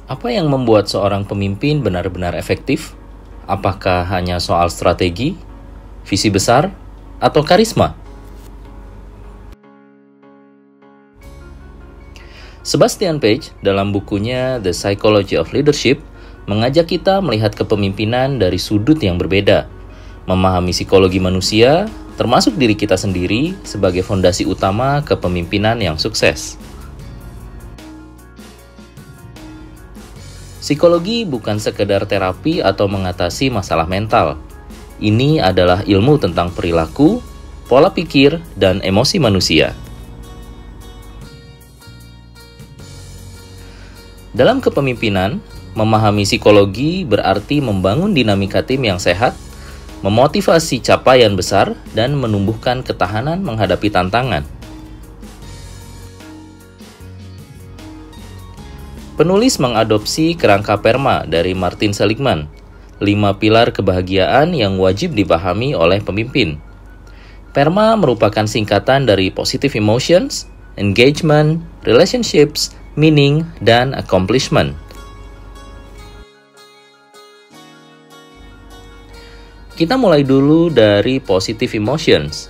Apa yang membuat seorang pemimpin benar-benar efektif? Apakah hanya soal strategi, visi besar, atau karisma? Sebastian Page dalam bukunya The Psychology of Leadership mengajak kita melihat kepemimpinan dari sudut yang berbeda, memahami psikologi manusia, termasuk diri kita sendiri sebagai fondasi utama kepemimpinan yang sukses. Psikologi bukan sekedar terapi atau mengatasi masalah mental. Ini adalah ilmu tentang perilaku, pola pikir, dan emosi manusia. Dalam kepemimpinan, memahami psikologi berarti membangun dinamika tim yang sehat, memotivasi capaian besar, dan menumbuhkan ketahanan menghadapi tantangan. Penulis mengadopsi kerangka PERMA dari Martin Seligman, 5 pilar kebahagiaan yang wajib dipahami oleh pemimpin. PERMA merupakan singkatan dari Positive Emotions, Engagement, Relationships, Meaning, dan Accomplishment. Kita mulai dulu dari Positive Emotions.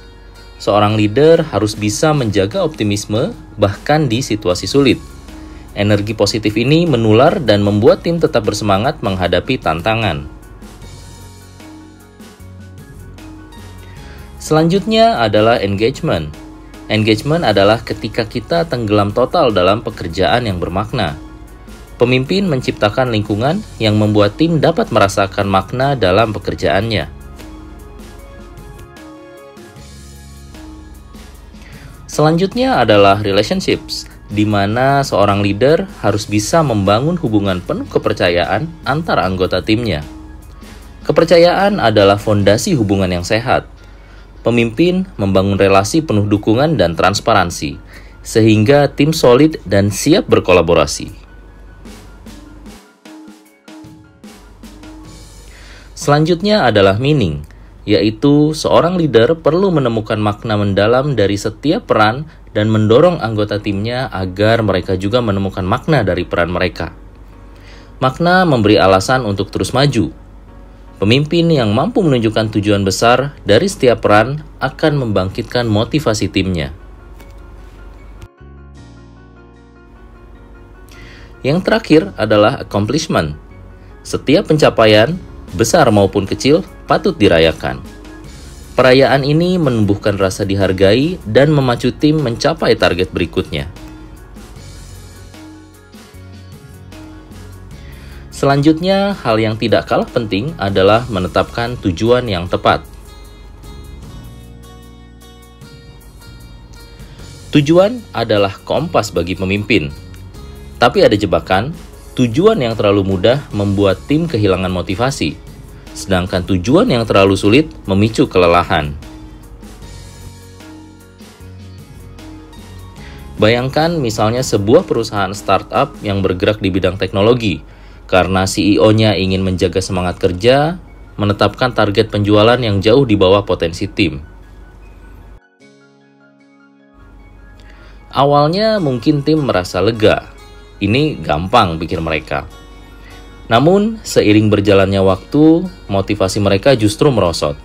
Seorang leader harus bisa menjaga optimisme bahkan di situasi sulit. Energi positif ini menular dan membuat tim tetap bersemangat menghadapi tantangan. Selanjutnya adalah engagement. Engagement adalah ketika kita tenggelam total dalam pekerjaan yang bermakna. Pemimpin menciptakan lingkungan yang membuat tim dapat merasakan makna dalam pekerjaannya. Selanjutnya adalah relationships, di mana seorang leader harus bisa membangun hubungan penuh kepercayaan antar anggota timnya. Kepercayaan adalah fondasi hubungan yang sehat. Pemimpin membangun relasi penuh dukungan dan transparansi, sehingga tim solid dan siap berkolaborasi. Selanjutnya adalah meaning, yaitu seorang leader perlu menemukan makna mendalam dari setiap peran dan mendorong anggota timnya agar mereka juga menemukan makna dari peran mereka. Makna memberi alasan untuk terus maju. Pemimpin yang mampu menunjukkan tujuan besar dari setiap peran akan membangkitkan motivasi timnya. Yang terakhir adalah accomplishment. Setiap pencapaian, besar maupun kecil, patut dirayakan. Perayaan ini menumbuhkan rasa dihargai dan memacu tim mencapai target berikutnya. Selanjutnya, hal yang tidak kalah penting adalah menetapkan tujuan yang tepat. Tujuan adalah kompas bagi pemimpin. Tapi ada jebakan, tujuan yang terlalu mudah membuat tim kehilangan motivasi. Sedangkan tujuan yang terlalu sulit memicu kelelahan. Bayangkan misalnya sebuah perusahaan startup yang bergerak di bidang teknologi. Karena CEO-nya ingin menjaga semangat kerja, menetapkan target penjualan yang jauh di bawah potensi tim. Awalnya mungkin tim merasa lega. Ini gampang, pikir mereka. Namun, seiring berjalannya waktu, motivasi mereka justru merosot.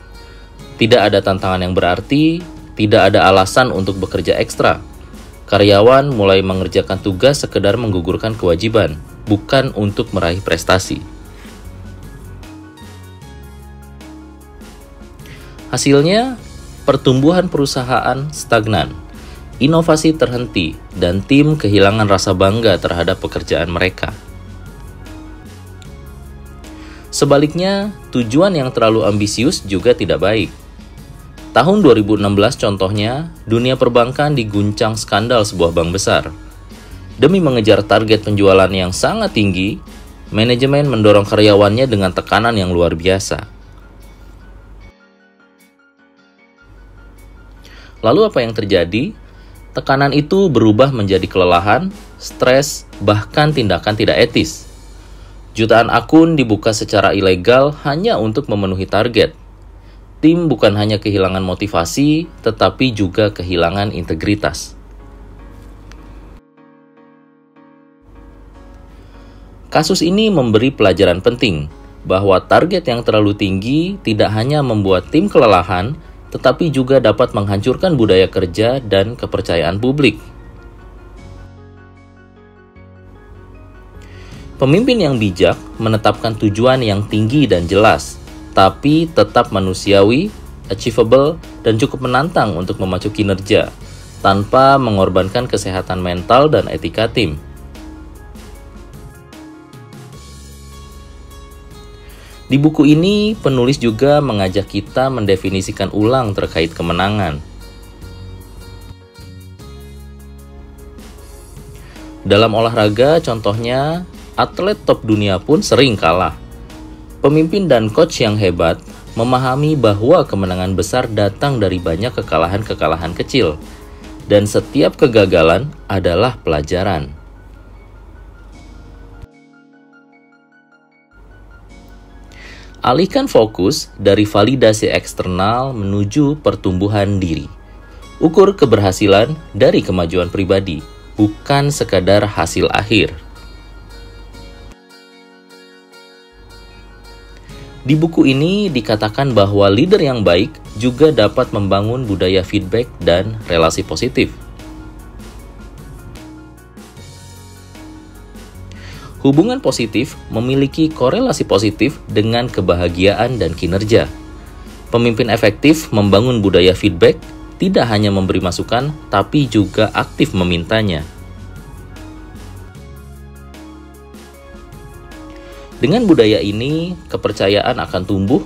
Tidak ada tantangan yang berarti, tidak ada alasan untuk bekerja ekstra. Karyawan mulai mengerjakan tugas sekedar menggugurkan kewajiban, bukan untuk meraih prestasi. Hasilnya, pertumbuhan perusahaan stagnan, inovasi terhenti, dan tim kehilangan rasa bangga terhadap pekerjaan mereka. Sebaliknya, tujuan yang terlalu ambisius juga tidak baik. Tahun 2016 contohnya, dunia perbankan diguncang skandal sebuah bank besar. Demi mengejar target penjualan yang sangat tinggi, manajemen mendorong karyawannya dengan tekanan yang luar biasa. Lalu apa yang terjadi? Tekanan itu berubah menjadi kelelahan, stres, bahkan tindakan tidak etis. Jutaan akun dibuka secara ilegal hanya untuk memenuhi target. Tim bukan hanya kehilangan motivasi, tetapi juga kehilangan integritas. Kasus ini memberi pelajaran penting bahwa target yang terlalu tinggi tidak hanya membuat tim kelelahan, tetapi juga dapat menghancurkan budaya kerja dan kepercayaan publik. Pemimpin yang bijak menetapkan tujuan yang tinggi dan jelas, tapi tetap manusiawi, achievable, dan cukup menantang untuk memacu kinerja, tanpa mengorbankan kesehatan mental dan etika tim. Di buku ini, penulis juga mengajak kita mendefinisikan ulang terkait kemenangan. Dalam olahraga, contohnya, atlet top dunia pun sering kalah. Pemimpin dan coach yang hebat memahami bahwa kemenangan besar datang dari banyak kekalahan-kekalahan kecil, dan setiap kegagalan adalah pelajaran. Alihkan fokus dari validasi eksternal menuju pertumbuhan diri. Ukur keberhasilan dari kemajuan pribadi, bukan sekadar hasil akhir. Di buku ini dikatakan bahwa leader yang baik juga dapat membangun budaya feedback dan relasi positif. Hubungan positif memiliki korelasi positif dengan kebahagiaan dan kinerja. Pemimpin efektif membangun budaya feedback, tidak hanya memberi masukan, tapi juga aktif memintanya. Dengan budaya ini, kepercayaan akan tumbuh,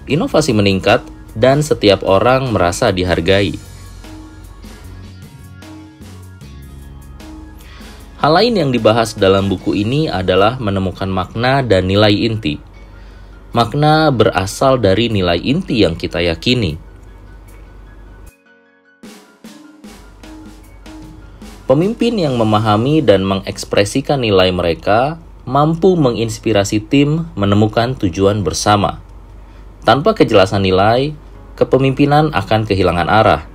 inovasi meningkat, dan setiap orang merasa dihargai. Hal lain yang dibahas dalam buku ini adalah menemukan makna dan nilai inti. Makna berasal dari nilai inti yang kita yakini. Pemimpin yang memahami dan mengekspresikan nilai mereka mampu menginspirasi tim menemukan tujuan bersama. Tanpa kejelasan nilai, kepemimpinan akan kehilangan arah.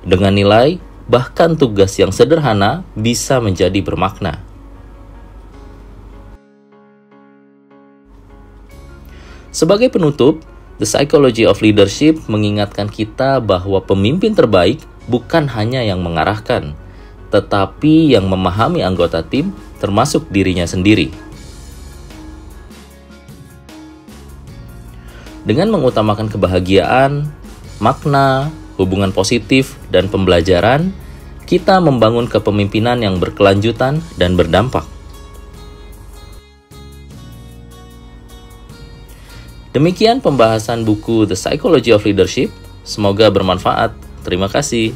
Dengan nilai, bahkan tugas yang sederhana bisa menjadi bermakna. Sebagai penutup, The Psychology of Leadership mengingatkan kita bahwa pemimpin terbaik bukan hanya yang mengarahkan, tetapi yang memahami anggota tim, termasuk dirinya sendiri. Dengan mengutamakan kebahagiaan, makna, hubungan positif, dan pembelajaran, kita membangun kepemimpinan yang berkelanjutan dan berdampak. Demikian pembahasan buku The Psychology of Leadership. Semoga bermanfaat. Terima kasih.